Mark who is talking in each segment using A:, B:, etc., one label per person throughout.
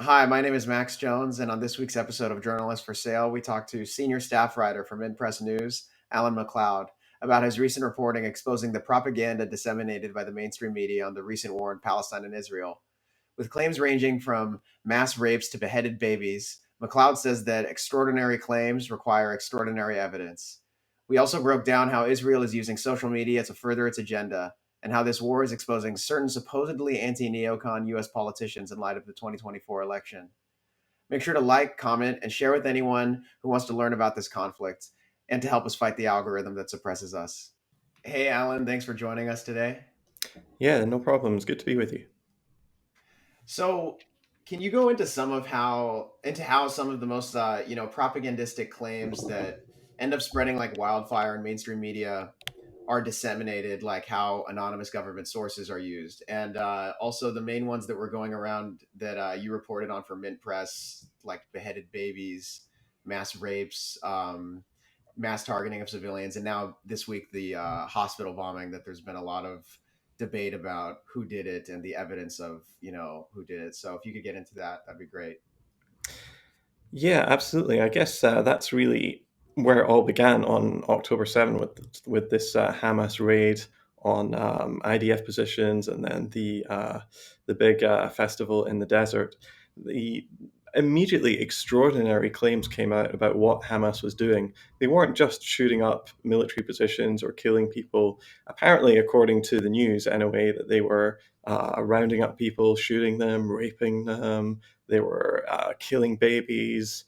A: Hi, my name is Max Jones, and on this week's episode of Journalists for Sale, we talked to senior staff writer for Midpress News, Alan MacLeod, about his recent reporting exposing the propaganda disseminated by the mainstream media on the recent war in Palestine and Israel. With claims ranging from mass rapes to beheaded babies, MacLeod says that extraordinary claims require extraordinary evidence. We also broke down how Israel is using social media to further its agenda and how this war is exposing certain supposedly anti-neocon US politicians in light of the 2024 election. Make sure to like, comment, and share with anyone who wants to learn about this conflict and to help us fight the algorithm that suppresses us. Hey, Alan, thanks for joining us today.
B: Yeah, no problem. It's good to be with you.
A: So, can you go into how some of the most propagandistic claims that end up spreading like wildfire in mainstream media are disseminated, like how anonymous government sources are used, and also the main ones that were going around that you reported on for Mint Press, like beheaded babies, mass rapes, mass targeting of civilians, and now this week the hospital bombing that there's been a lot of debate about who did it and the evidence of who did it. So if you could get into that, that'd be great.
B: Yeah, absolutely. I guess that's really where it all began on October 7th with this Hamas raid on IDF positions, and then the big festival in the desert. The Immediately extraordinary claims came out about what Hamas was doing. They weren't just shooting up military positions or killing people. Apparently, according to the news, anyway, that they were rounding up people, shooting them, raping them. They were killing babies,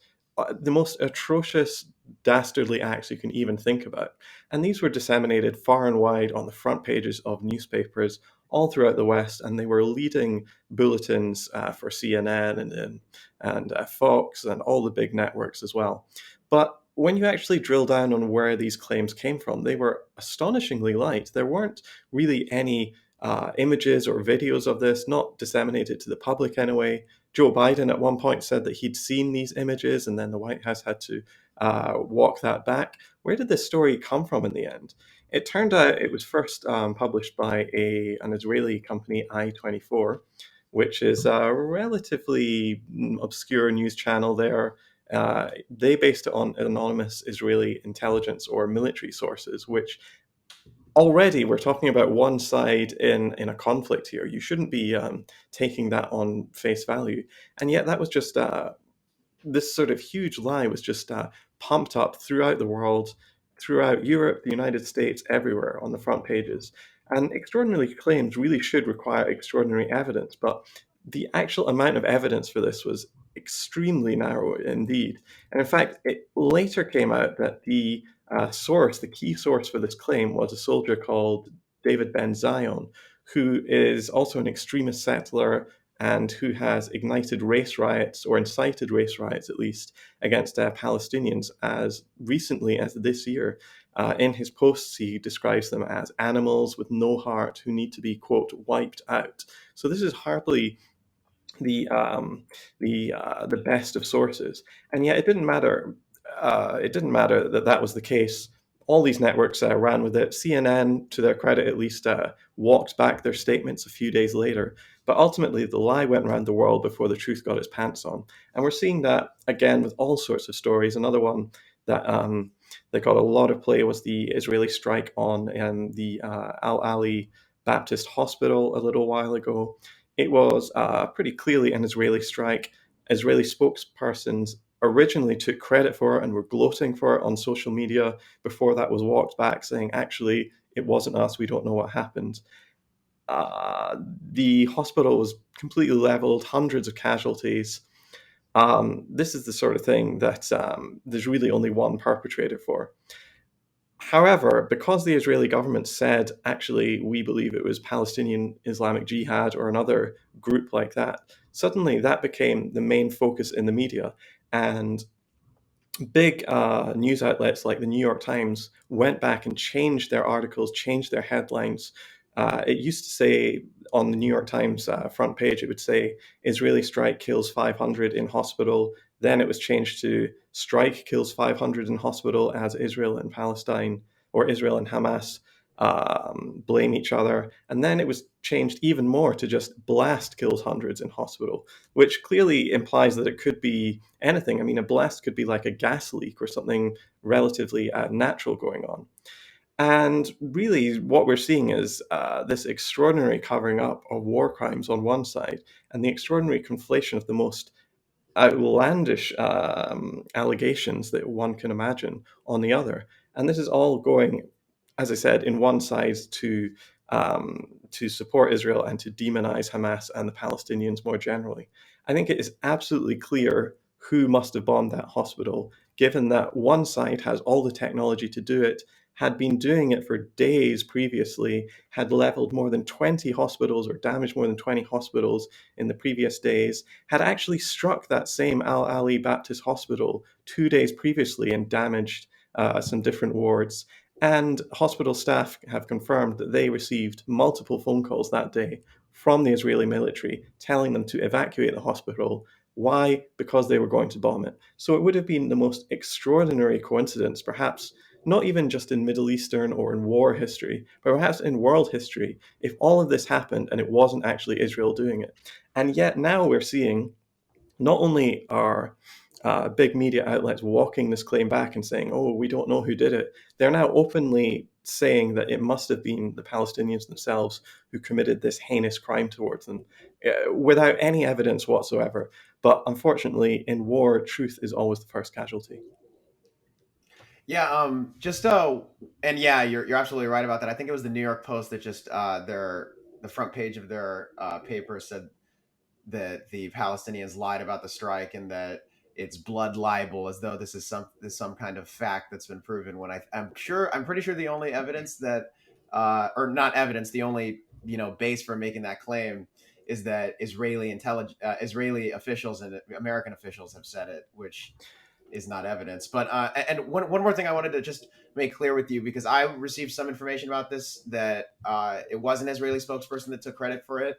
B: the most atrocious, dastardly acts you can even think about. And these were disseminated far and wide on the front pages of newspapers all throughout the West, and they were leading bulletins for CNN and Fox and all the big networks as well. But when you actually drill down on where these claims came from, they were astonishingly light. There weren't really any images or videos of this, not disseminated to the public anyway. Joe Biden at one point said that he'd seen these images, and then the White House had to walk that back. Where did this story come from in the end? It turned out it was first published by an Israeli company, I-24, which is a relatively obscure news channel there. They based it on anonymous Israeli intelligence or military sources, which already we're talking about one side in a conflict here. You shouldn't be taking that on face value. And yet that was just this sort of huge lie was just pumped up throughout the world, throughout Europe, the United States, everywhere on the front pages. And extraordinary claims really should require extraordinary evidence, but the actual amount of evidence for this was extremely narrow indeed. And in fact, it later came out that the key source for this claim, was a soldier called David Ben Zion, who is also an extremist settler and who has ignited race riots, or incited race riots at least, against Palestinians as recently as this year. In his posts, he describes them as animals with no heart who need to be, quote, wiped out. So this is hardly the the best of sources, and yet it didn't matter. It didn't matter that that was the case. All these networks ran with it. CNN, to their credit at least, walked back their statements a few days later. But ultimately, the lie went around the world before the truth got its pants on. And we're seeing that again with all sorts of stories. Another one that got a lot of play was the Israeli strike on the Al Ali Baptist Hospital a little while ago. It was pretty clearly an Israeli strike. Israeli spokespersons originally took credit for it and were gloating for it on social media before that was walked back, saying, actually, it wasn't us, we don't know what happened. The hospital was completely leveled, hundreds of casualties. This is the sort of thing that there's really only one perpetrator for. However, because the Israeli government said, actually, we believe it was Palestinian Islamic Jihad or another group like that, suddenly that became the main focus in the media. And big news outlets like the New York Times went back and changed their articles, changed their headlines. It used to say on the New York Times front page, it would say Israeli strike kills 500 in hospital. Then it was changed to strike kills 500 in hospital as Israel and Palestine, or Israel and Hamas blame each other. And then it was changed even more to just blast kills hundreds in hospital, which clearly implies that it could be anything. I mean, a blast could be like a gas leak or something relatively natural going on. And really, what we're seeing is this extraordinary covering up of war crimes on one side and the extraordinary conflation of the most outlandish allegations that one can imagine on the other. And this is all going, as I said, in one side to support Israel and to demonize Hamas and the Palestinians more generally. I think it is absolutely clear who must have bombed that hospital, given that one side has all the technology to do it, had been doing it for days previously, had leveled more than 20 hospitals or damaged more than 20 hospitals in the previous days, had actually struck that same Al Ali Baptist Hospital 2 days previously and damaged some different wards. And hospital staff have confirmed that they received multiple phone calls that day from the Israeli military telling them to evacuate the hospital. Why? Because they were going to bomb it. So it would have been the most extraordinary coincidence, perhaps not even just in Middle Eastern or in war history, but perhaps in world history, if all of this happened and it wasn't actually Israel doing it. And yet now we're seeing not only are big media outlets walking this claim back and saying, oh, we don't know who did it, they're now openly saying that it must have been the Palestinians themselves who committed this heinous crime towards them without any evidence whatsoever. But unfortunately, in war, truth is always the first casualty.
A: Yeah, just and yeah, you're absolutely right about that. I think it was the New York Post that just the front page of their paper said that the Palestinians lied about the strike and that it's blood libel, as though this some kind of fact that's been proven. When I'm pretty sure the only evidence that or not evidence, the only base for making that claim is that Israeli officials and American officials have said it, which is not evidence. But and one more thing I wanted to just make clear with you, because I received some information about this that it was an Israeli spokesperson that took credit for it.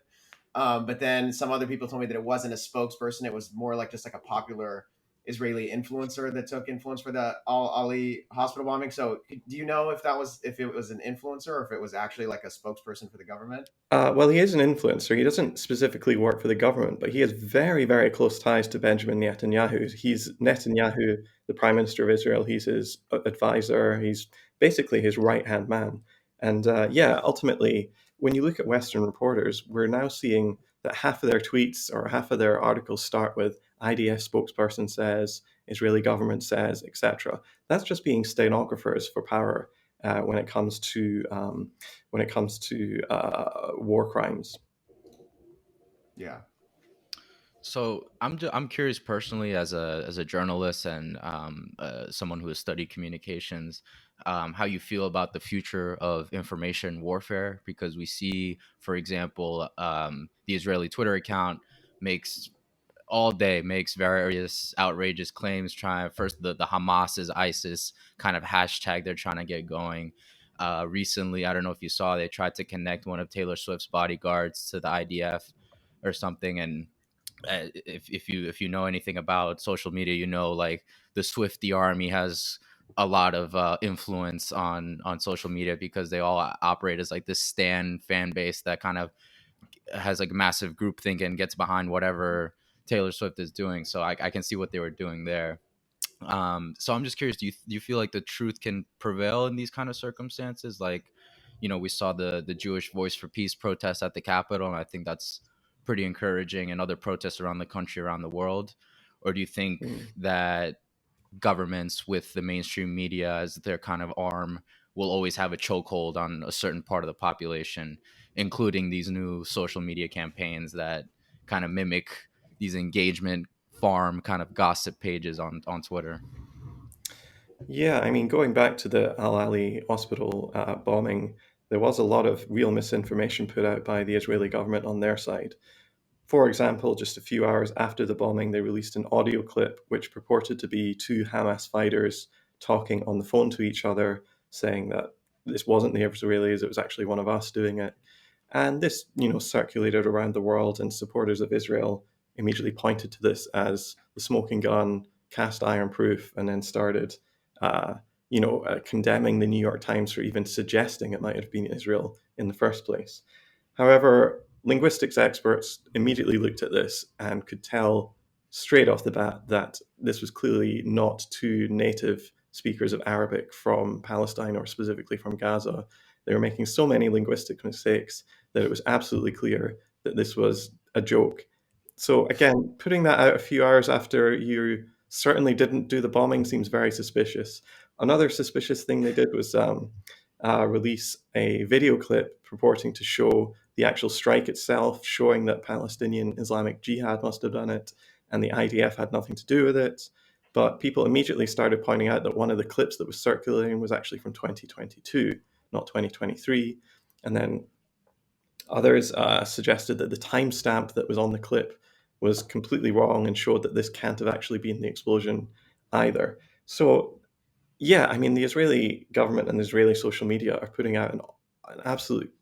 A: But then some other people told me that it wasn't a spokesperson. It was more like just like a popular Israeli influencer that took influence for the Al Ali hospital bombing. So do you know if it was an influencer or if it was actually like a spokesperson for the government?
B: Well, he is an influencer. He doesn't specifically work for the government, but he has very, very close ties to Benjamin Netanyahu. He's Netanyahu, the Prime Minister of Israel. He's his advisor. He's basically his right hand man. And yeah, ultimately, when you look at Western reporters, we're now seeing that half of their tweets or half of their articles start with IDF spokesperson says, Israeli government says, etc. That's just being stenographers for power when it comes to war crimes.
A: Yeah.
C: So I'm curious personally as a journalist and someone who has studied communications, how you feel about the future of information warfare, because we see, for example, the Israeli Twitter account makes all day makes various outrageous claims, trying first the Hamas is ISIS kind of hashtag they're trying to get going. Recently, I don't know if you saw, they tried to connect one of Taylor Swift's bodyguards to the IDF or something. And if you know anything about social media, you know, like the Swifty army has a lot of influence on social media, because they all operate as like this stan fan base that kind of has like massive group think and gets behind whatever Taylor Swift is doing. So I can see what they were doing there. So I'm just curious, do you feel like the truth can prevail in these kind of circumstances? Like, we saw the Jewish Voice for Peace protest at the Capitol, and I think that's pretty encouraging, and other protests around the country, around the world. Or do you think
B: Mm.
C: that governments with the mainstream media as their kind of arm will always have a chokehold on a certain part of the population, including these new social media campaigns that kind of mimic these engagement farm kind of gossip pages on Twitter?
B: Yeah, I mean, going back to the Al Ali hospital bombing, there was a lot of real misinformation put out by the Israeli government on their side. For example, just a few hours after the bombing, they released an audio clip which purported to be two Hamas fighters talking on the phone to each other, saying that this wasn't the Israelis, it was actually one of us doing it. And this, circulated around the world, and supporters of Israel immediately pointed to this as the smoking gun, cast iron proof, and then started, condemning the New York Times for even suggesting it might have been Israel in the first place. However, linguistics experts immediately looked at this and could tell straight off the bat that this was clearly not two native speakers of Arabic from Palestine or specifically from Gaza. They were making so many linguistic mistakes that it was absolutely clear that this was a joke. So again, putting that out a few hours after you certainly didn't do the bombing seems very suspicious. Another suspicious thing they did was release a video clip purporting to show the actual strike itself, showing that Palestinian Islamic Jihad must have done it and the IDF had nothing to do with it. But people immediately started pointing out that one of the clips that was circulating was actually from 2022, not 2023. And then others suggested that the timestamp that was on the clip was completely wrong and showed that this can't have actually been the explosion either. So, yeah, I mean, the Israeli government and the Israeli social media are putting out an absolute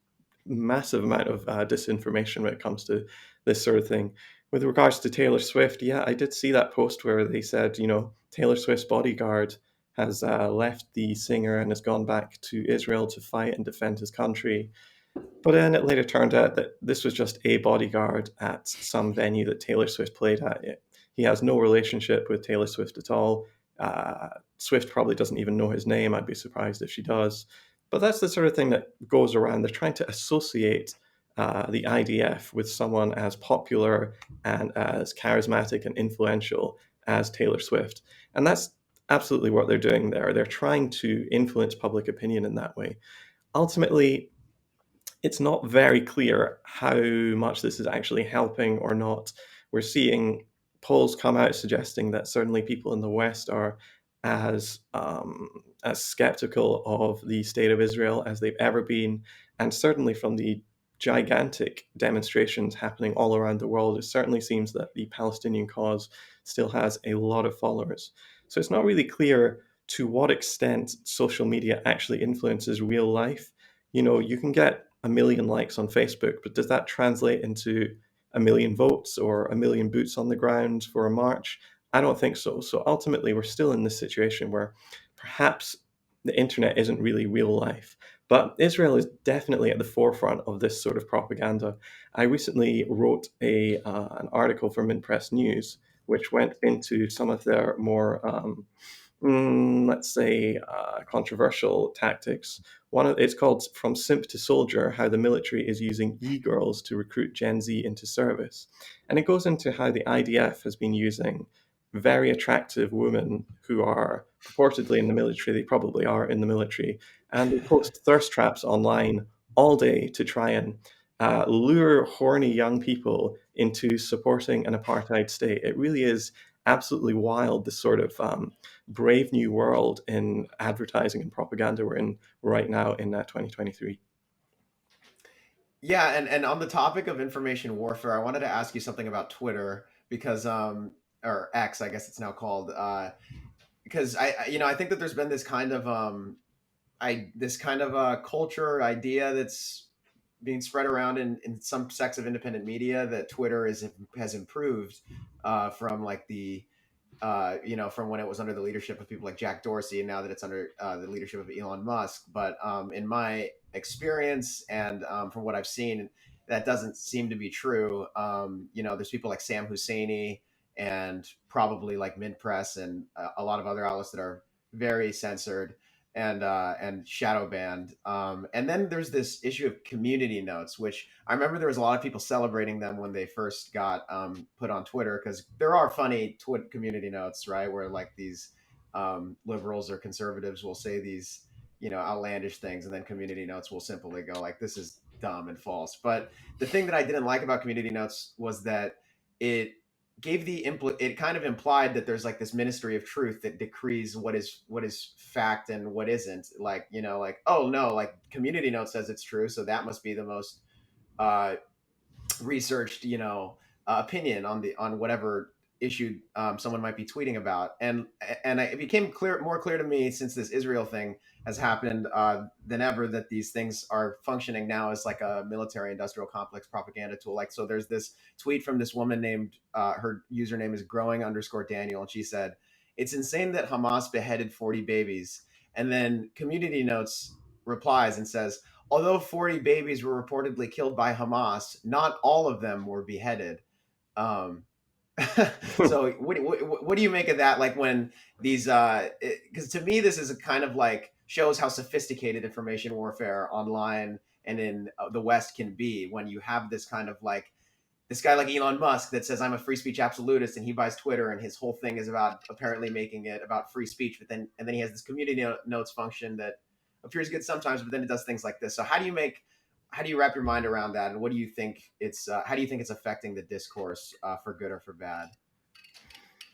B: massive amount of disinformation when it comes to this sort of thing. With regards to Taylor Swift, yeah, I did see that post where they said, Taylor Swift's bodyguard has left the singer and has gone back to Israel to fight and defend his country. But then it later turned out that this was just a bodyguard at some venue that Taylor Swift played at. He has no relationship with Taylor Swift at all. Swift probably doesn't even know his name. I'd be surprised if she does. But that's the sort of thing that goes around. They're trying to associate the IDF with someone as popular and as charismatic and influential as Taylor Swift. And that's absolutely what they're doing there. They're trying to influence public opinion in that way. Ultimately, it's not very clear how much this is actually helping or not. We're seeing polls come out suggesting that certainly people in the West are as skeptical of the state of Israel as they've ever been, and certainly from the gigantic demonstrations happening all around the world, it certainly seems that the Palestinian cause still has a lot of followers. So it's not really clear to what extent social media actually influences real life. You can get a million likes on Facebook, but does that translate into a million votes or a million boots on the ground for a march? I don't think so. So ultimately, we're still in this situation where perhaps the internet isn't really real life. But Israel is definitely at the forefront of this sort of propaganda. I recently wrote an article for Minpress News, which went into some of their more let's say, controversial tactics. It's called From Simp to Soldier, How the Military is Using E-Girls to Recruit Gen Z into Service. And it goes into how the IDF has been using very attractive women who are purportedly in the military, they probably are in the military, and they post thirst traps online all day to try and lure horny young people into supporting an apartheid state. It really is absolutely wild, this sort of brave new world in advertising and propaganda we're in right now in 2023.
A: Yeah, and on the topic of information warfare, I wanted to ask you something about Twitter because or X, I guess it's now called, because I think that there's been this kind of culture idea that's being spread around in some sects of independent media that Twitter has improved from like from when it was under the leadership of people like Jack Dorsey, and now that it's under the leadership of Elon Musk. But in my experience and from what I've seen, that doesn't seem to be true. There's people like Sam Husseini and probably like Mint Press and a lot of other outlets that are very censored and shadow banned. And then there's this issue of community notes, which I remember there was a lot of people celebrating them when they first got put on Twitter, because there are funny community notes, right? Where like these liberals or conservatives will say these, outlandish things, and then community notes will simply go like, "This is dumb and false." But the thing that I didn't like about community notes was that it it kind of implied that there's like this ministry of truth that decrees what is fact and what isn't, like, like, oh no, like community note says it's true, so that must be the most uh researched, opinion on whatever issue someone might be tweeting about. And it became more clear to me since this Israel thing has happened than ever that these things are functioning now as like a military industrial complex propaganda tool. Like, so there's this tweet from this woman named her username is growing_Daniel, and she said, "It's insane that Hamas beheaded 40 babies, And then Community Notes replies and says, although 40 babies were reportedly killed by Hamas, not all of them were beheaded. Um, so what do you make of that? Like when these, because to me, this is a kind of like shows how sophisticated information warfare online and in the West can be when you have this kind of like this guy like Elon Musk that says I'm a free speech absolutist and he buys Twitter and his whole thing is about apparently making it about free speech, but then and then he has this community notes function that appears good sometimes, but then it does things like this. So how do you wrap your mind around that, and what do you think it's how do you think it's affecting the discourse for good or for bad?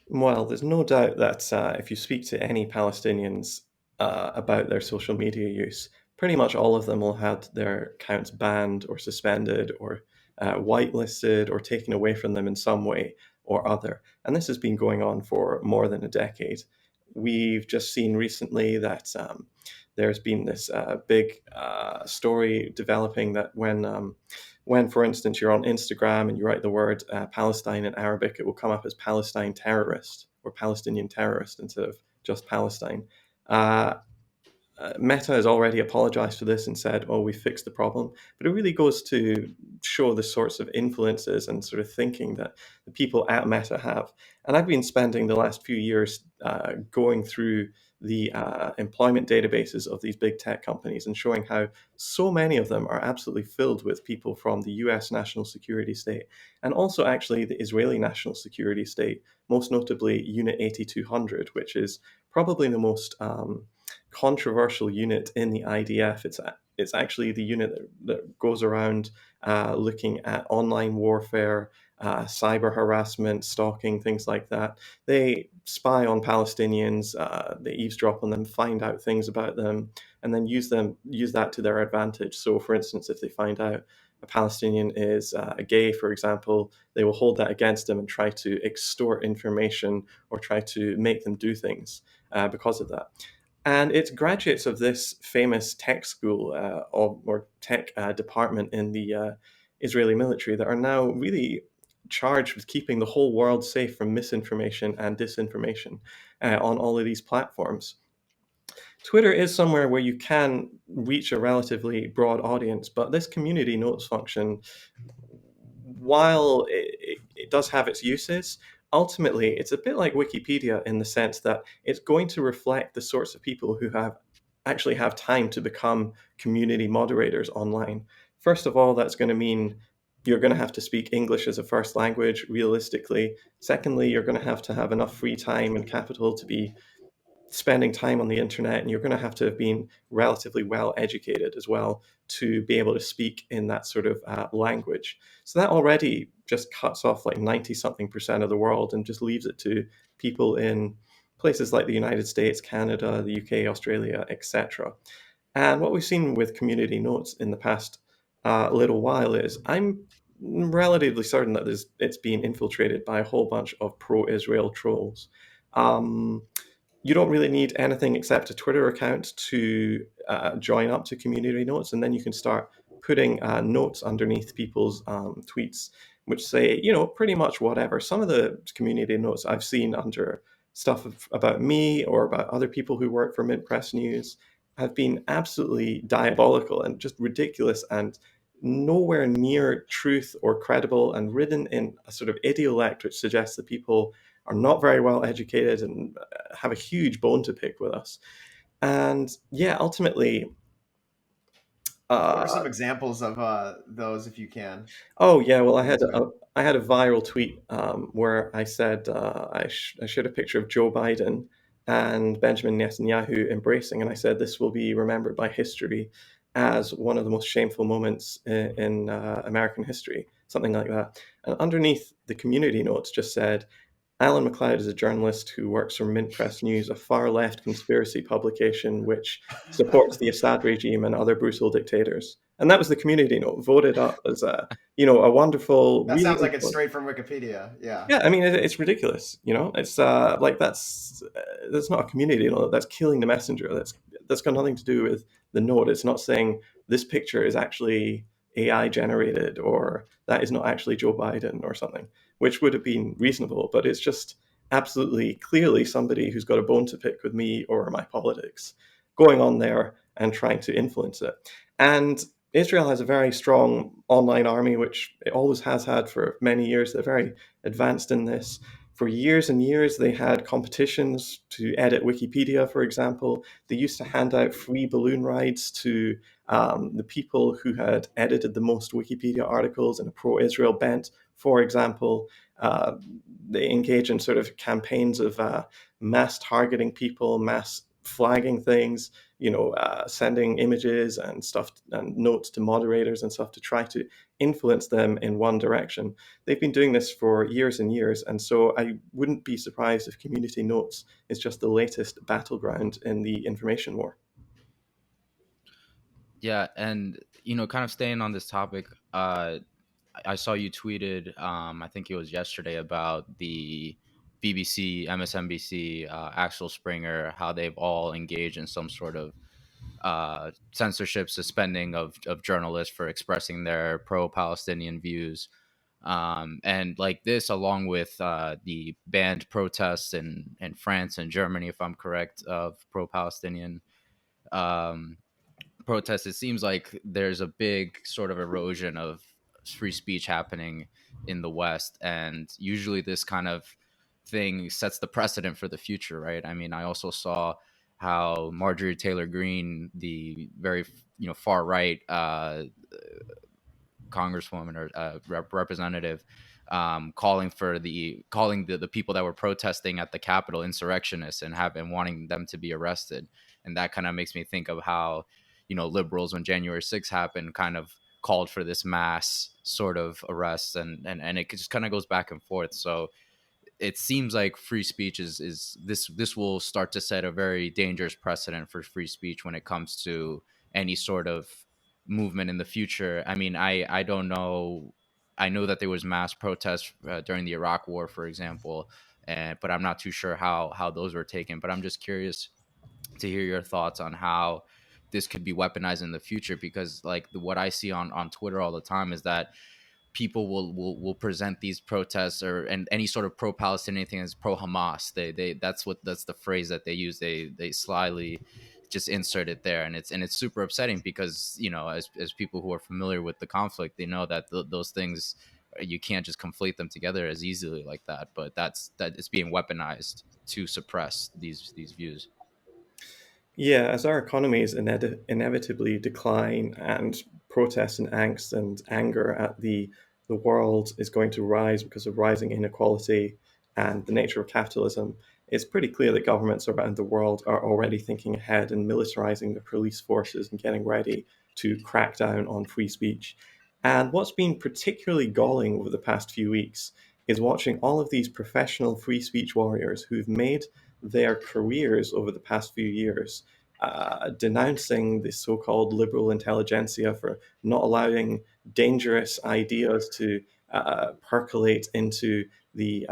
B: Well, there's no doubt that if you speak to any Palestinians about their social media use, pretty much all of them will have their accounts banned or suspended or whitelisted or taken away from them in some way or other. And this has been going on for more than a decade. We've just seen recently that there's been this big story developing that when, for instance, you're on Instagram and you write the word Palestine in Arabic, it will come up as Palestine terrorist or Palestinian terrorist instead of just Palestine. Uh, Meta has already apologized for this and said, oh, we fixed the problem. But it really goes to show the sorts of influences and sort of thinking that the people at Meta have. And I've been spending the last few years going through the employment databases of these big tech companies and showing how so many of them are absolutely filled with people from the US national security state and also actually the Israeli national security state, most notably Unit 8200, which is probably the most controversial unit in the IDF. It's actually the unit that goes around looking at online warfare, cyber harassment, stalking, things like that. They spy on Palestinians, they eavesdrop on them, find out things about them, and then use that to their advantage. So, for instance, if they find out a Palestinian is gay, for example, they will hold that against them and try to extort information or try to make them do things because of that. And it's graduates of this famous tech school or tech department in the Israeli military that are now really charged with keeping the whole world safe from misinformation and disinformation on all of these platforms. Twitter is somewhere where you can reach a relatively broad audience, but this community notes function, while it does have its uses, ultimately it's a bit like Wikipedia in the sense that it's going to reflect the sorts of people who actually have time to become community moderators online. First of all, that's going to mean you're going to have to speak English as a first language realistically. Secondly, you're going to have enough free time and capital to be spending time on the internet, and you're going to have been relatively well educated as well to be able to speak in that sort of language. So that already just cuts off like 90 something percent of the world and just leaves it to people in places like the United States, Canada, the UK, Australia, etc. And what we've seen with community notes in the past little while is I'm relatively certain that it's been infiltrated by a whole bunch of pro-Israel trolls. Um, you don't really need anything except a Twitter account to join up to community notes, and then you can start putting notes underneath people's tweets, which say, pretty much whatever. Some of the community notes I've seen under stuff about me or about other people who work for Mint Press News have been absolutely diabolical and just ridiculous and nowhere near truth or credible and written in a sort of idiolect which suggests that people are not very well educated and have a huge bone to pick with us. And yeah, ultimately,
A: What are
B: uh,
A: some examples of those, if you can?
B: oh yeah, well,
A: Give it to me.
B: I had a viral tweet where I said I shared a picture of Joe Biden and Benjamin Netanyahu embracing, and I said this will be remembered by history as one of the most shameful moments in American history, something like that. And underneath the community notes just said, Alan MacLeod is a journalist who works for Mint Press News, a far-left conspiracy publication which supports the Assad regime and other brutal dictators. And that was the community note, voted up as a wonderful,
A: That
B: really
A: sounds like it's
B: important.
A: straight from Wikipedia. Yeah.
B: Yeah, I mean, it's ridiculous. It's like that's not a community note. That's killing the messenger. That's got nothing to do with the note. It's not saying this picture is actually AI generated or that is not actually Joe Biden or something, which would have been reasonable. But it's just absolutely clearly somebody who's got a bone to pick with me or my politics. going on there and trying to influence it. And Israel has a very strong online army, which it always has had for many years. They're very advanced in this. For years and years, they had competitions to edit Wikipedia, for example. They used to hand out free balloon rides to the people who had edited the most Wikipedia articles in a pro-Israel bent, for example. Uh, they engage in sort of campaigns of mass targeting people, mass flagging things, sending images and stuff and notes to moderators and stuff to try to influence them in one direction. They've been doing this for years and years, and so I wouldn't be surprised if community notes is just the latest battleground in the information war.
C: Yeah, and kind of staying on this topic, I saw you tweeted, I think it was yesterday, about the BBC, MSNBC, Axel Springer, how they've all engaged in some sort of censorship, suspending of journalists for expressing their pro-Palestinian views. And like this, along with the banned protests in France and Germany, if I'm correct, of pro-Palestinian um, protests, it seems like there's a big sort of erosion of free speech happening in the West. And usually this kind of thing sets the precedent for the future, right? I mean, I also saw how Marjorie Taylor Greene, the very far right congresswoman or representative, calling the people that were protesting at the Capitol insurrectionists and wanting them to be arrested. And that kind of makes me think of how liberals, when January 6th happened, kind of called for this mass sort of arrests, and it just kind of goes back and forth. So it seems like free speech is this will start to set a very dangerous precedent for free speech when it comes to any sort of movement in the future. I mean, I don't know. I know that there was mass protests during the Iraq War, for example, but I'm not too sure how those were taken. But I'm just curious to hear your thoughts on how this could be weaponized in the future, because like what I see on Twitter all the time is that people will present these protests and any sort of pro-Palestinian thing as pro-Hamas. That's the phrase that they use. They slyly just insert it there, and it's super upsetting because as people who are familiar with the conflict, they know that those things, you can't just conflate them together as easily like that. But that it's being weaponized to suppress these views.
B: Yeah, as our economies inevitably decline and protests and angst and anger at the world is going to rise because of rising inequality and the nature of capitalism, it's pretty clear that governments around the world are already thinking ahead and militarizing the police forces and getting ready to crack down on free speech. And what's been particularly galling over the past few weeks is watching all of these professional free speech warriors who've made their careers over the past few years denouncing the so-called liberal intelligentsia for not allowing dangerous ideas to percolate into the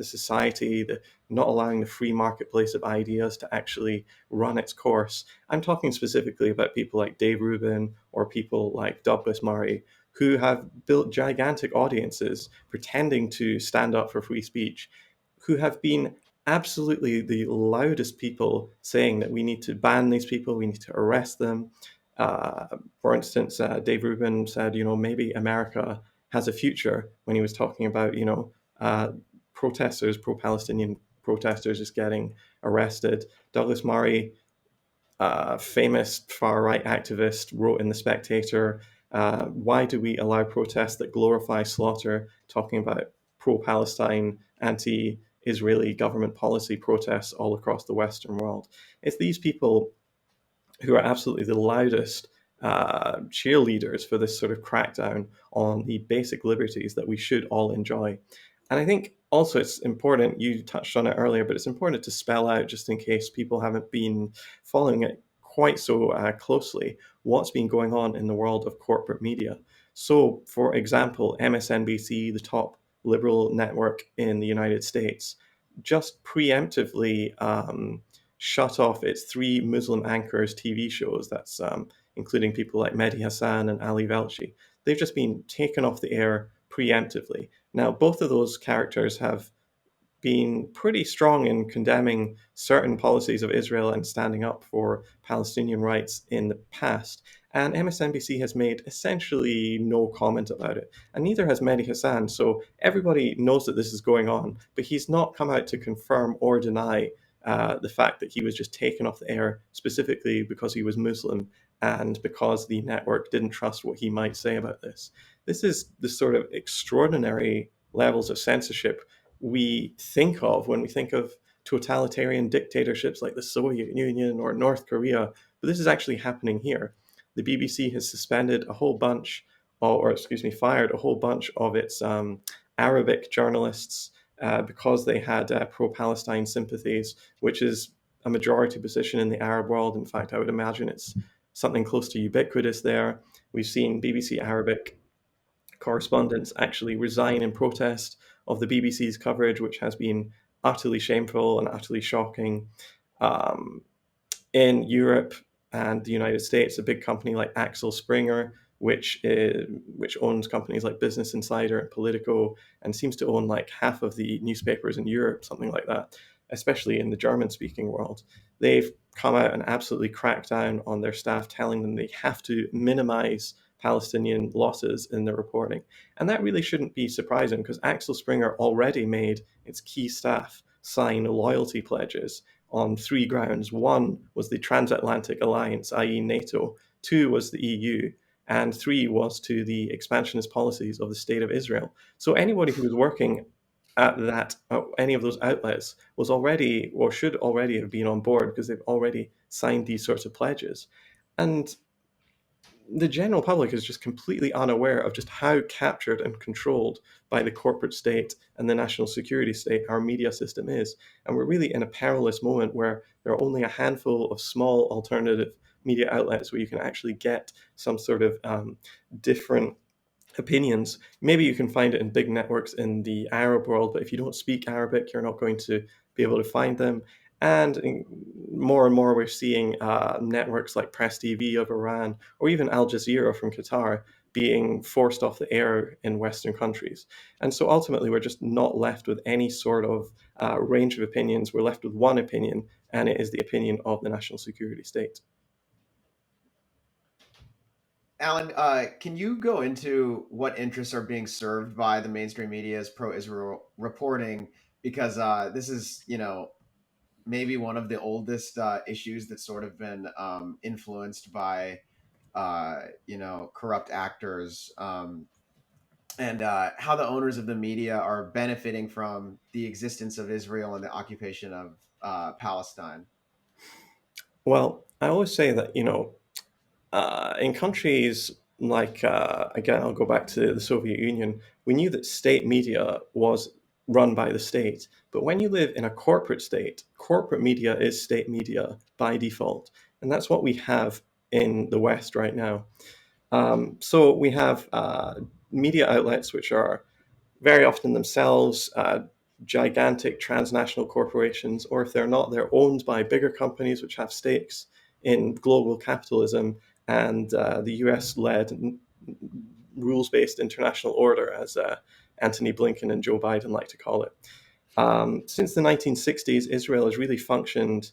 B: society, not allowing the free marketplace of ideas to actually run its course. I'm talking specifically about people like Dave Rubin or people like Douglas Murray, who have built gigantic audiences pretending to stand up for free speech, who have been absolutely the loudest people saying that we need to ban these people, we need to arrest them. For instance, Dave Rubin said, maybe America has a future when he was talking about, protesters, pro-Palestinian protesters just getting arrested. Douglas Murray, famous far-right activist, wrote in The Spectator, why do we allow protests that glorify slaughter, talking about pro-Palestine, anti-Israeli government policy protests all across the Western world. It's these people who are absolutely the loudest cheerleaders for this sort of crackdown on the basic liberties that we should all enjoy. And I think also it's important, you touched on it earlier, but it's important to spell out, just in case people haven't been following it quite so closely, what's been going on in the world of corporate media. So, for example, MSNBC, the top liberal network in the United States, just preemptively shut off its three Muslim anchors TV shows. That's including people like Mehdi Hassan and Ali Velshi. They've just been taken off the air preemptively. Now, both of those characters have been pretty strong in condemning certain policies of Israel and standing up for Palestinian rights in the past. And MSNBC has made essentially no comment about it. And neither has Mehdi Hassan. So everybody knows that this is going on, but he's not come out to confirm or deny the fact that he was just taken off the air specifically because he was Muslim and because the network didn't trust what he might say about this. This is the sort of extraordinary levels of censorship we think of when we think of totalitarian dictatorships like the Soviet Union or North Korea, but this is actually happening here. The BBC has suspended a whole bunch, fired a whole bunch of its Arabic journalists because they had pro-Palestine sympathies, which is a majority position in the Arab world. In fact, I would imagine it's something close to ubiquitous there. We've seen BBC Arabic correspondents actually resign in protest of the BBC's coverage, which has been utterly shameful and utterly shocking. In Europe and the United States, a big company like Axel Springer, which owns companies like Business Insider and Politico, and seems to own like half of the newspapers in Europe, something like that, especially in the German-speaking world. They've come out and absolutely cracked down on their staff, telling them they have to minimize Palestinian losses in their reporting. And that really shouldn't be surprising because Axel Springer already made its key staff sign loyalty pledges on three grounds. One was the transatlantic alliance, i.e. NATO. Two was the EU. And three was to the expansionist policies of the State of Israel. So anybody who was working at any of those outlets was already or should already have been on board because they've already signed these sorts of pledges. And the general public is just completely unaware of just how captured and controlled by the corporate state and the national security state our media system is. And we're really in a perilous moment where there are only a handful of small alternative media outlets where you can actually get some sort of different opinions. Maybe you can find it in big networks in the Arab world, but if you don't speak Arabic, you're not going to be able to find them. And more we're seeing networks like Press TV of Iran or even Al Jazeera from Qatar being forced off the air in Western countries. And so ultimately, we're just not left with any sort of range of opinions. We're left with one opinion, and it is the opinion of the national security state.
A: Alan, can you go into what interests are being served by the mainstream media's pro-Israel reporting? Because this is, maybe one of the oldest issues that's sort of been influenced by, corrupt actors, and how the owners of the media are benefiting from the existence of Israel and the occupation of Palestine.
B: Well, I always say that, in countries like, again, I'll go back to the Soviet Union, we knew that state media was run by the state. But when you live in a corporate state, corporate media is state media by default. And that's what we have in the West right now. So we have media outlets which are very often themselves gigantic transnational corporations, or if they're not, they're owned by bigger companies which have stakes in global capitalism and the US-led rules-based international order, as Antony Blinken and Joe Biden like to call it. Since the 1960s, Israel has really functioned,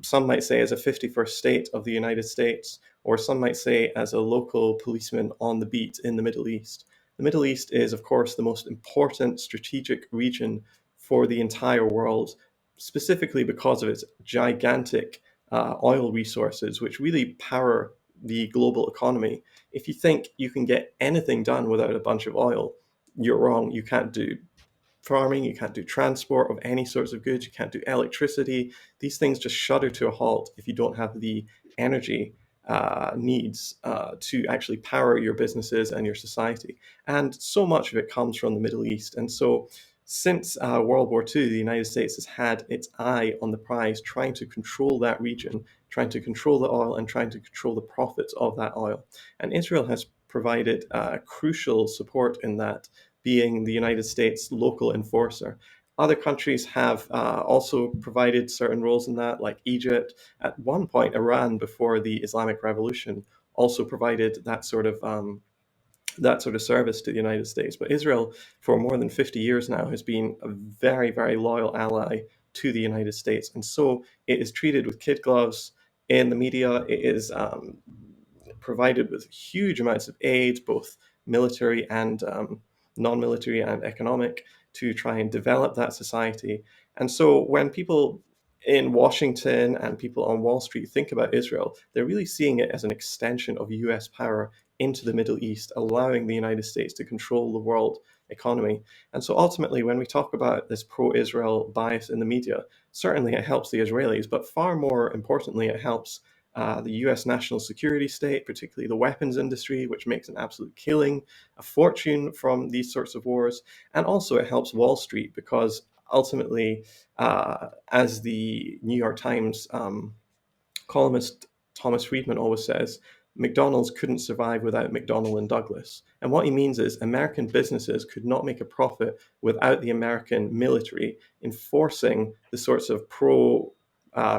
B: some might say, as a 51st state of the United States, or some might say as a local policeman on the beat in the Middle East. The Middle East is, of course, the most important strategic region for the entire world, specifically because of its gigantic oil resources, which really power the global economy. If you think you can get anything done without a bunch of oil, you're wrong. You can't do farming, you can't do transport of any sorts of goods, you can't do electricity. These things just shudder to a halt if you don't have the energy needs to actually power your businesses and your society. And so much of it comes from the Middle East. And so since World War II, the United States has had its eye on the prize, trying to control that region, trying to control the oil and trying to control the profits of that oil. And Israel has provided crucial support in that, being the United States' local enforcer. Other countries have also provided certain roles in that, like Egypt. At one point, Iran, before the Islamic Revolution, also provided that sort of that sort of service to the United States. But Israel, for more than 50 years now, has been a very, very loyal ally to the United States. And so it is treated with kid gloves in the media. It is provided with huge amounts of aid, both military and non-military and economic, to try and develop that society. And so when people in Washington and people on Wall Street think about Israel, they're really seeing it as an extension of US power into the Middle East, allowing the United States to control the world economy. And so ultimately, when we talk about this pro Israel bias in the media, certainly it helps the Israelis, but far more importantly, it helps the US national security state, particularly the weapons industry, which makes an absolute killing, a fortune from these sorts of wars. And also, it helps Wall Street because ultimately, as the New York Times columnist Thomas Friedman always says, McDonald's couldn't survive without McDonnell and Douglas. And what he means is American businesses could not make a profit without the American military enforcing the sorts of pro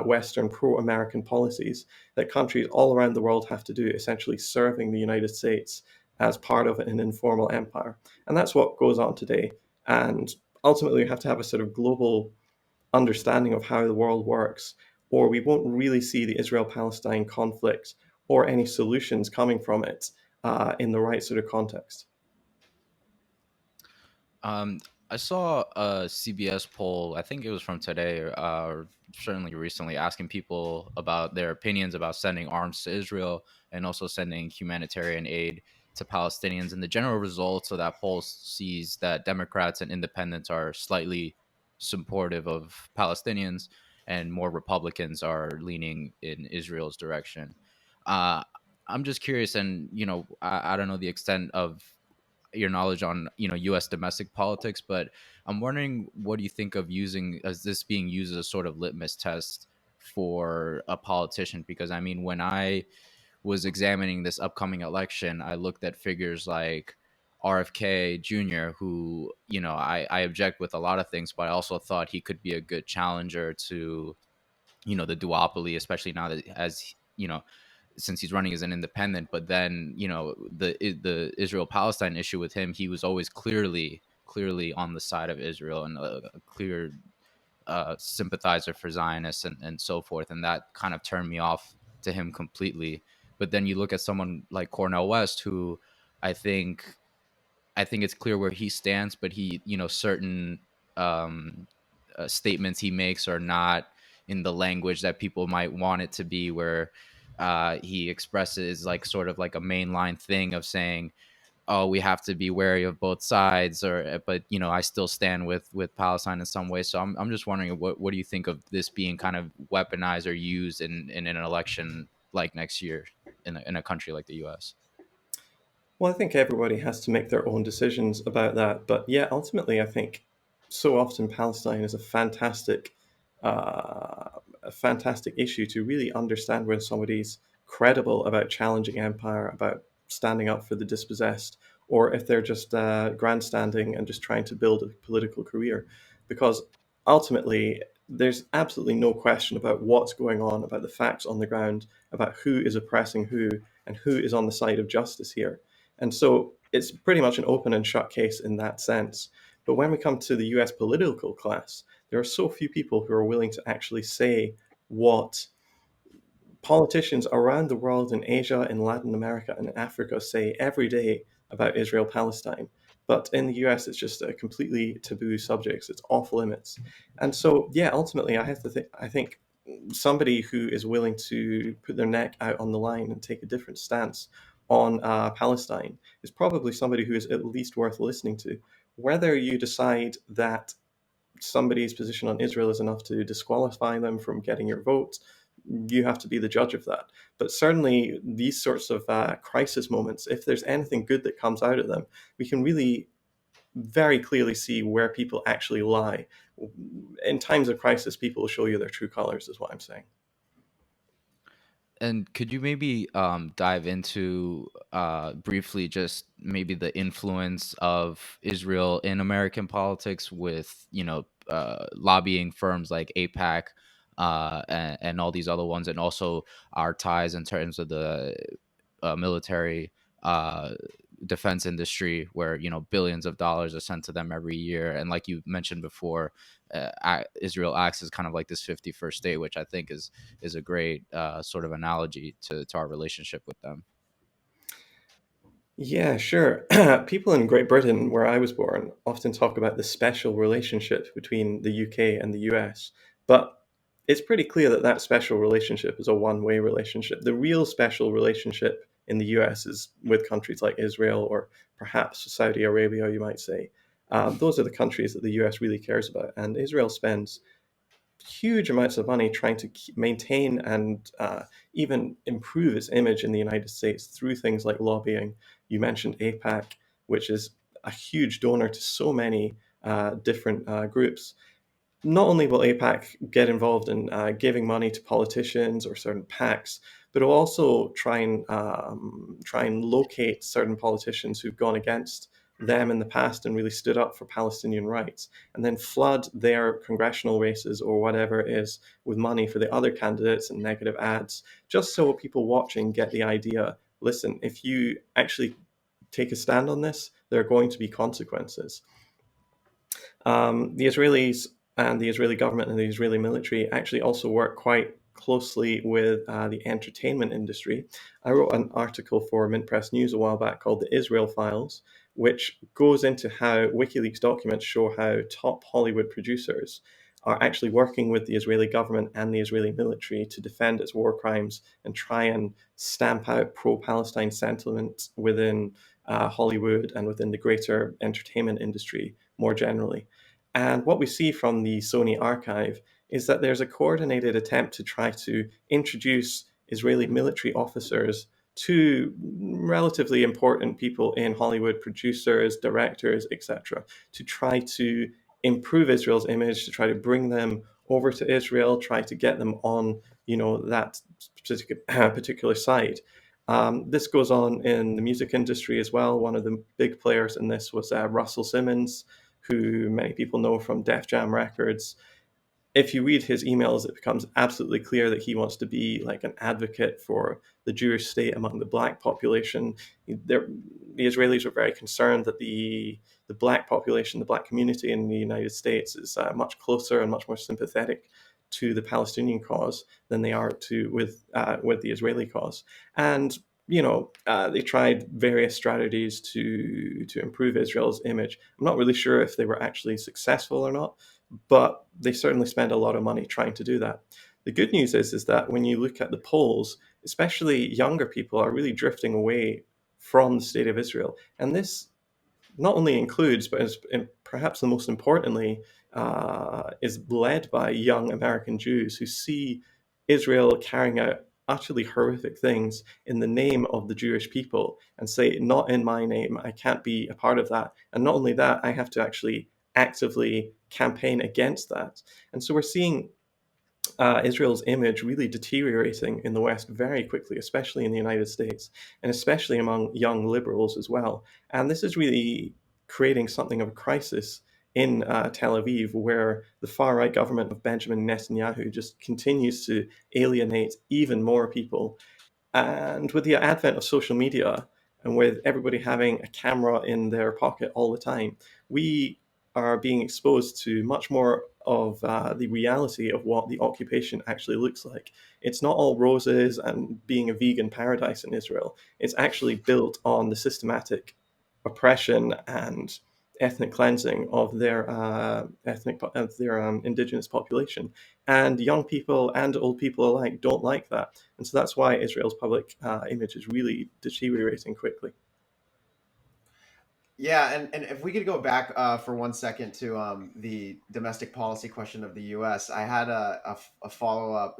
B: Western, pro American policies that countries all around the world have to do, essentially serving the United States as part of an informal empire. And that's what goes on today. And ultimately, we have to have a sort of global understanding of how the world works, or we won't really see the Israel Palestine conflict or any solutions coming from it in the right sort of context.
C: Um, I saw a CBS poll, I think it was from today, or certainly recently, asking people about their opinions about sending arms to Israel and also sending humanitarian aid to Palestinians. And the general results of that poll sees that Democrats and independents are slightly supportive of Palestinians, and more Republicans are leaning in Israel's direction. Uh, I'm just curious, and I don't know the extent of your knowledge on U.S. domestic politics, but I'm wondering, what do you think of using as this being used as a sort of litmus test for a politician? Because I mean, when I was examining this upcoming election, I looked at figures like RFK Jr., who I object with a lot of things, but I also thought he could be a good challenger to the duopoly, especially now that as since he's running as an independent. But then the Israel Palestine issue with him, he was always clearly on the side of Israel and a clear sympathizer for Zionists and so forth, and that kind of turned me off to him completely. But then you look at someone like Cornel West, who I think I think it's clear where he stands, but he, certain um, statements he makes are not in the language that people might want it to be, where he expresses like sort of like a mainline thing of saying, "Oh, we have to be wary of both sides," or but I still stand with Palestine in some way. So I'm just wondering, what do you think of this being kind of weaponized or used in an election like next year in a country like the U.S.?
B: Well, I think everybody has to make their own decisions about that. But yeah, ultimately, I think so often Palestine is a fantastic issue to really understand when somebody's credible about challenging empire, about standing up for the dispossessed, or if they're just grandstanding and just trying to build a political career. Because ultimately, there's absolutely no question about what's going on, about the facts on the ground, about who is oppressing who, and who is on the side of justice here. And so it's pretty much an open and shut case in that sense. But when we come to the US political class, there are so few people who are willing to actually say what politicians around the world in Asia, in Latin America, and Africa say every day about Israel Palestine. But in the US, it's just a completely taboo subject. It's off limits. And so, yeah, ultimately, I think somebody who is willing to put their neck out on the line and take a different stance on Palestine is probably somebody who is at least worth listening to. Whether you decide that somebody's position on Israel is enough to disqualify them from getting your vote, you have to be the judge of that. But certainly, these sorts of crisis moments, if there's anything good that comes out of them, we can really very clearly see where people actually lie. In times of crisis, people will show you their true colors, is what I'm saying.
C: And could you maybe dive into briefly just maybe the influence of Israel in American politics with, lobbying firms like APAC and all these other ones, and also our ties in terms of the military uh, defense industry where, you know, billions of dollars are sent to them every year. And like you mentioned before, Israel acts as kind of like this 51st state, which I think is a great sort of analogy to our relationship with them.
B: Yeah, sure. People in Great Britain, where I was born, often talk about the special relationship between the UK and the US, but it's pretty clear that that special relationship is a one-way relationship. The real special relationship in the US is with countries like Israel or perhaps Saudi Arabia, you might say. Those are the countries that the US really cares about, and Israel spends huge amounts of money trying to maintain and even improve its image in the United States through things like lobbying. You mentioned APAC, which is a huge donor to so many different groups. Not only will APAC get involved in giving money to politicians or certain PACs, but it'll also try and locate certain politicians who've gone against them in the past and really stood up for Palestinian rights, and then flood their congressional races or whatever it is with money for the other candidates and negative ads, just so people watching get the idea, listen, if you actually take a stand on this, there are going to be consequences. The Israelis and the Israeli government and the Israeli military actually also work quite closely with the entertainment industry. I wrote an article for Mint Press News a while back called The Israel Files, which goes into how WikiLeaks documents show how top Hollywood producers are actually working with the Israeli government and the Israeli military to defend its war crimes and try and stamp out pro-Palestine sentiment within Hollywood and within the greater entertainment industry more generally. And what we see from the Sony archive is that there's a coordinated attempt to try to introduce Israeli military officers to relatively important people in Hollywood, producers, directors, etc., to try to improve Israel's image, to try to bring them over to Israel, try to get them on, that particular side. This goes on in the music industry as well. One of the big players in this was Russell Simmons, who many people know from Def Jam Records. If you read his emails, it becomes absolutely clear that he wants to be like an advocate for the Jewish state among the black population. The Israelis are very concerned that the black population, the black community in the United States is much closer and much more sympathetic to the Palestinian cause than they are with the Israeli cause. And they tried various strategies to improve Israel's image. I'm not really sure if they were actually successful or not, but they certainly spend a lot of money trying to do that. The good news is that when you look at the polls, especially younger people are really drifting away from the state of Israel. And this not only includes, but perhaps the most importantly, is led by young American Jews who see Israel carrying out utterly horrific things in the name of the Jewish people and say, not in my name, I can't be a part of that. And not only that, I have to actually actively campaign against that. And so we're seeing Israel's image really deteriorating in the West very quickly, especially in the United States, and especially among young liberals as well. And this is really creating something of a crisis in Tel Aviv, where the far right government of Benjamin Netanyahu just continues to alienate even more people. And with the advent of social media and with everybody having a camera in their pocket all the time, we are being exposed to much more of the reality of what the occupation actually looks like. It's not all roses and being a vegan paradise in Israel. It's actually built on the systematic oppression and ethnic cleansing of their indigenous population, and young people and old people alike don't like that, and so that's why Israel's public image is really deteriorating quickly.
A: Yeah, and if we could go back for 1 second to the domestic policy question of the U.S., I had a follow up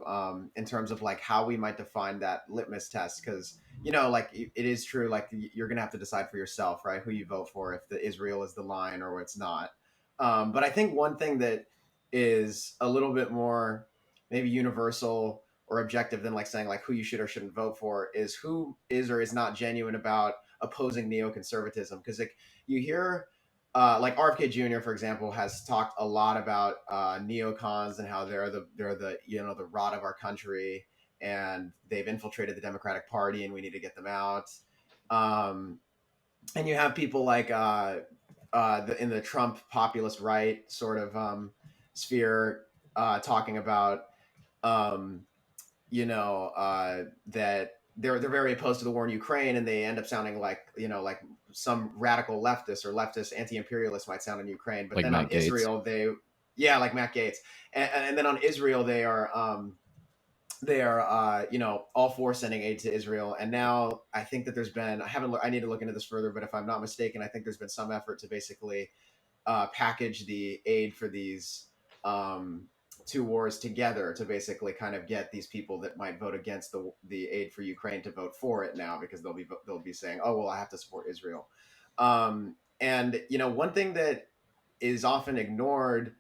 A: in terms of like how we might define that litmus test, because like it is true, like you're gonna have to decide for yourself, right, who you vote for, if the Israel is the line or it's not. But I think one thing that is a little bit more maybe universal or objective than like saying like who you should or shouldn't vote for is who is or is not genuine about opposing neoconservatism, because like you hear like RFK Jr., for example, has talked a lot about neocons and how they're the the rot of our country, and they've infiltrated the Democratic Party and we need to get them out. Um, and you have people like in the Trump populist right sort of sphere talking about um, that they're very opposed to the war in Ukraine, and they end up sounding like like some radical leftists or leftist anti-imperialists might sound in Ukraine. But
C: Like
A: then on
C: Matt Gates.
A: Israel, yeah, like Matt Gates, and then on Israel, they are all for sending aid to Israel. And now I think that there's been I need to look into this further, but if I'm not mistaken, I think there's been some effort to basically package the aid for these um, two wars together to basically kind of get these people that might vote against the aid for Ukraine to vote for it now, because they'll be saying, oh well, I have to support Israel. And one thing that is often ignored,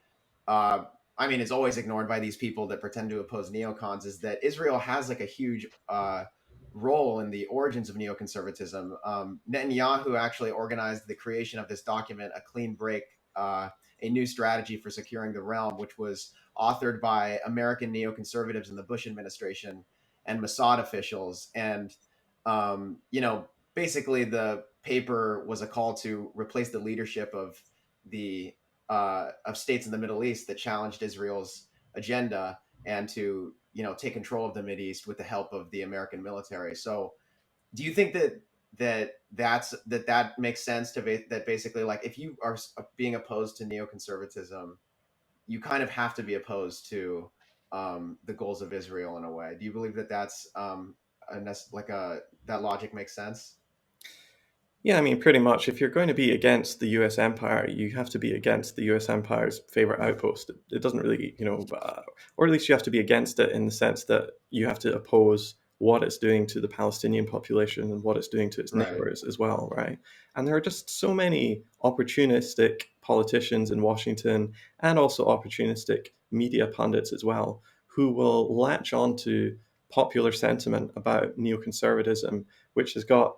A: uh, I mean, it's always ignored by these people that pretend to oppose neocons, is that Israel has like a huge role in the origins of neoconservatism. Netanyahu actually organized the creation of this document, A Clean Break, a new strategy for securing the realm, which was authored by American neoconservatives in the Bush administration and Mossad officials. And, basically the paper was a call to replace the leadership the of states in the Middle East that challenged Israel's agenda, and to take control of the Middle East with the help of the American military. So, do you think that makes sense that basically, like, if you are being opposed to neoconservatism, you kind of have to be opposed to the goals of Israel in a way? Do you believe that that's that logic makes sense?
B: Yeah, I mean, pretty much. If you're going to be against the U.S. empire, you have to be against the U.S. empire's favorite outpost. It doesn't really, or at least you have to be against it in the sense that you have to oppose what it's doing to the Palestinian population and what it's doing to its
A: Right.
B: neighbors as well, right? And there are just so many opportunistic politicians in Washington and also opportunistic media pundits as well who will latch onto popular sentiment about neoconservatism, which has got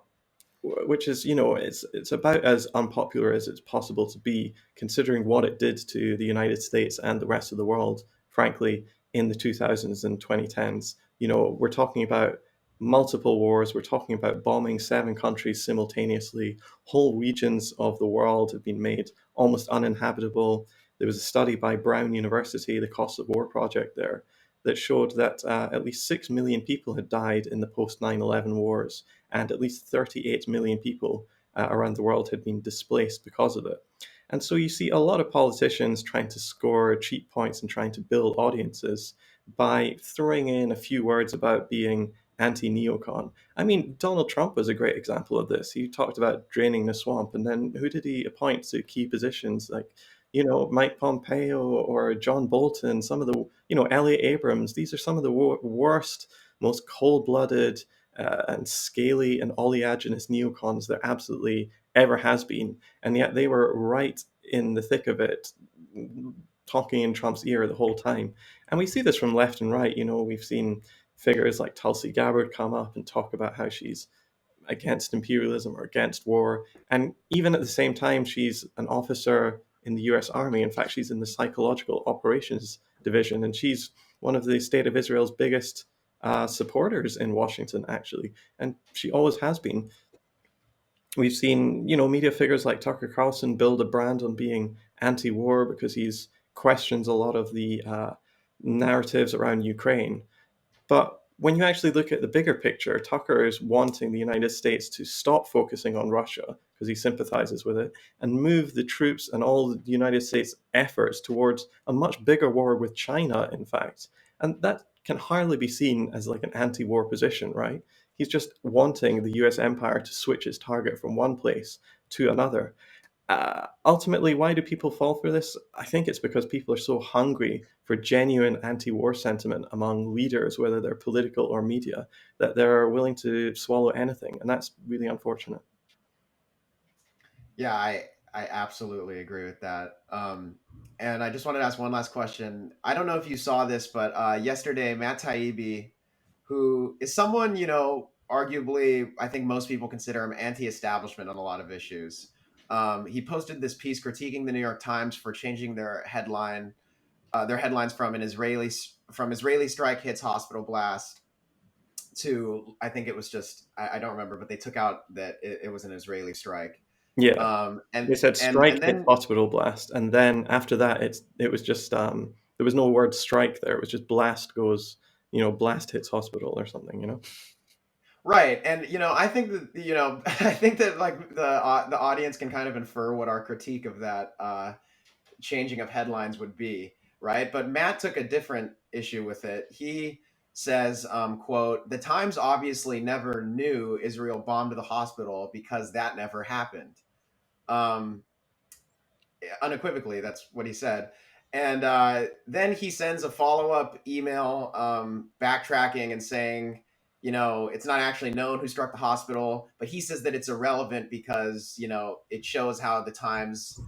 B: which is it's about as unpopular as it's possible to be, considering what it did to the United States and the rest of the world, frankly, in the 2000s and 2010s. We're talking about multiple wars. We're talking about bombing 7 countries simultaneously. Whole regions of the world have been made almost uninhabitable. There was a study by Brown University, the Cost of War project there, that showed that at least 6 million people had died in the post 9/11 wars, and at least 38 million people around the world had been displaced because of it. And so you see a lot of politicians trying to score cheap points and trying to build audiences by throwing in a few words about being anti neocon. I mean, Donald Trump was a great example of this. He talked about draining the swamp, and then who did he appoint to key positions? Like, Mike Pompeo or John Bolton, some of the, Elliot Abrams. These are some of the worst, most cold blooded, and scaly and oleaginous neocons there absolutely ever has been. And yet they were right in the thick of it, talking in Trump's ear the whole time. And we see this from left and right. We've seen figures like Tulsi Gabbard come up and talk about how she's against imperialism or against war. And even at the same time, she's an officer in the US Army. In fact, she's in the psychological operations division, and she's one of the State of Israel's biggest supporters in Washington, actually. And she always has been. We've seen, media figures like Tucker Carlson build a brand on being anti-war because he's questions a lot of the narratives around Ukraine. But when you actually look at the bigger picture, Tucker is wanting the United States to stop focusing on Russia because he sympathizes with it and move the troops and all the United States' efforts towards a much bigger war with China, in fact. And that can hardly be seen as like an anti war position, right? He's just wanting the US empire to switch its target from one place to another. Ultimately, why do people fall for this? I think it's because people are so hungry for genuine anti-war sentiment among leaders, whether they're political or media, that they're willing to swallow anything, and that's really unfortunate.
A: Yeah, I absolutely agree with that. And I just wanted to ask one last question. I don't know if you saw this, but yesterday Matt Taibbi, who is someone arguably, I think most people consider him anti-establishment on a lot of issues. He posted this piece critiquing the New York Times for changing their headlines from Israeli strike hits hospital blast to, I think it was just, I don't remember, but they took out that it was an Israeli strike.
B: Yeah,
A: And
B: they said
A: and
B: strike hit
A: then
B: hospital blast, and then after that, it was just there was no word strike there. It was just blast goes, blast hits hospital or something,
A: right, and I think that I think that like the audience can kind of infer what our critique of that changing of headlines would be, right? But Matt took a different issue with it. He says, quote, "The Times obviously never knew Israel bombed the hospital because that never happened." Um, Unequivocally, that's what he said. And then he sends a follow up email backtracking and saying, it's not actually known who struck the hospital, but he says that it's irrelevant because, it shows how the Times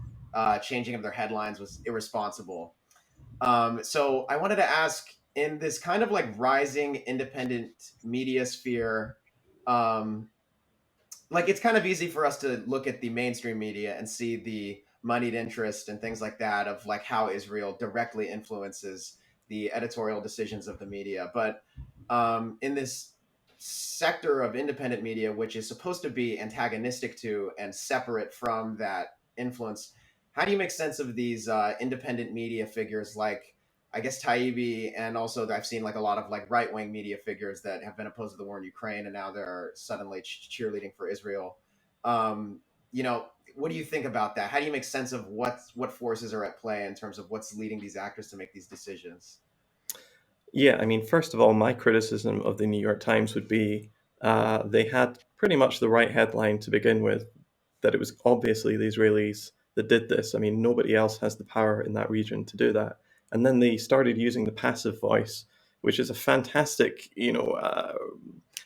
A: changing of their headlines was irresponsible. So I wanted to ask, in this kind of like rising independent media sphere, um, like it's kind of easy for us to look at the mainstream media and see the moneyed interest and things like that of like how Israel directly influences the editorial decisions of the media. But in this sector of independent media, which is supposed to be antagonistic to and separate from that influence, how do you make sense of these independent media figures like, I guess, Taibbi, and also I've seen like a lot of like right wing media figures that have been opposed to the war in Ukraine, and now they're suddenly cheerleading for Israel. Um, what do you think about that? How do you make sense of what forces are at play in terms of what's leading these actors to make these decisions?
B: Yeah, I mean, first of all, my criticism of the New York Times would be they had pretty much the right headline to begin with, that it was obviously the Israelis that did this. I mean, nobody else has the power in that region to do that. And then they started using the passive voice, which is a fantastic,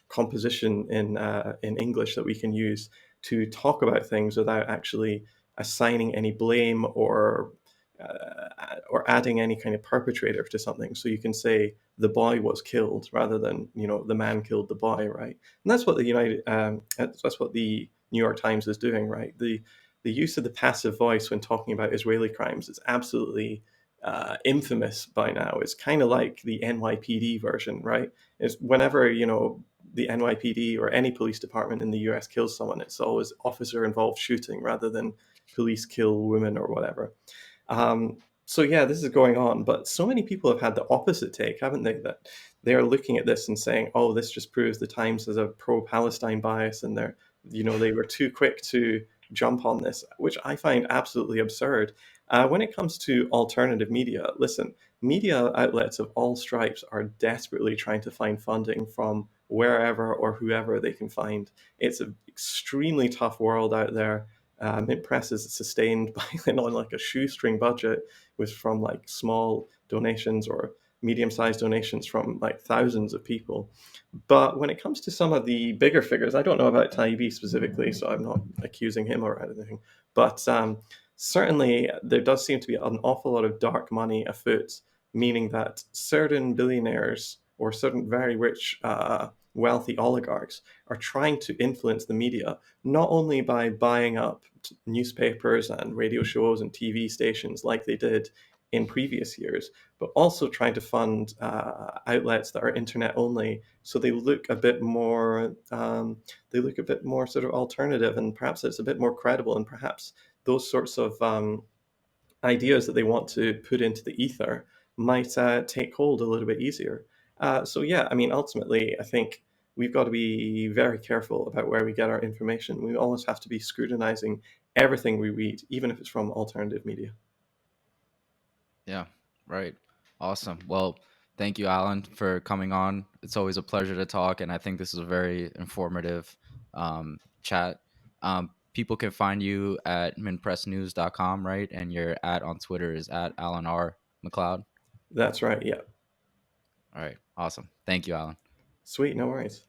B: composition in English that we can use to talk about things without actually assigning any blame or adding any kind of perpetrator to something. So you can say the boy was killed rather than the man killed the boy, right? And that's what that's what the New York Times is doing, right? The use of the passive voice when talking about Israeli crimes is absolutely infamous by now. It's kind of like the NYPD version, right? It's whenever the NYPD or any police department in the US kills someone, it's always officer involved shooting rather than police kill women or whatever. So yeah, this is going on, but so many people have had the opposite take, haven't they? That they are looking at this and saying, "Oh, this just proves the Times has a pro-Palestine bias," and they were too quick to jump on this, which I find absolutely absurd. When it comes to alternative media, listen, media outlets of all stripes are desperately trying to find funding from wherever or whoever they can find. It's an extremely tough world out there. Mint Press is sustained by on like a shoestring budget with from like small donations or medium-sized donations from like thousands of people. But when it comes to some of the bigger figures, I don't know about Taibbi specifically, so I'm not accusing him or anything. But certainly there does seem to be an awful lot of dark money afoot, meaning that certain billionaires or certain very rich, wealthy oligarchs are trying to influence the media, not only by buying up newspapers and radio shows and TV stations like they did in previous years, but also trying to fund outlets that are internet only, so they look a bit more sort of alternative, and perhaps it's a bit more credible, and perhaps those sorts of ideas that they want to put into the ether might take hold a little bit easier. So yeah, I mean, ultimately, I think we've got to be very careful about where we get our information. We always have to be scrutinizing everything we read, even if it's from alternative media.
C: Yeah, right. Awesome. Well, thank you, Alan, for coming on. It's always a pleasure to talk, and I think this is a very informative chat. People can find you at minpressnews.com, right? And your at on Twitter is at Alan R. MacLeod.
B: That's right. Yeah.
C: All right. Awesome. Thank you, Alan.
B: Sweet. No worries.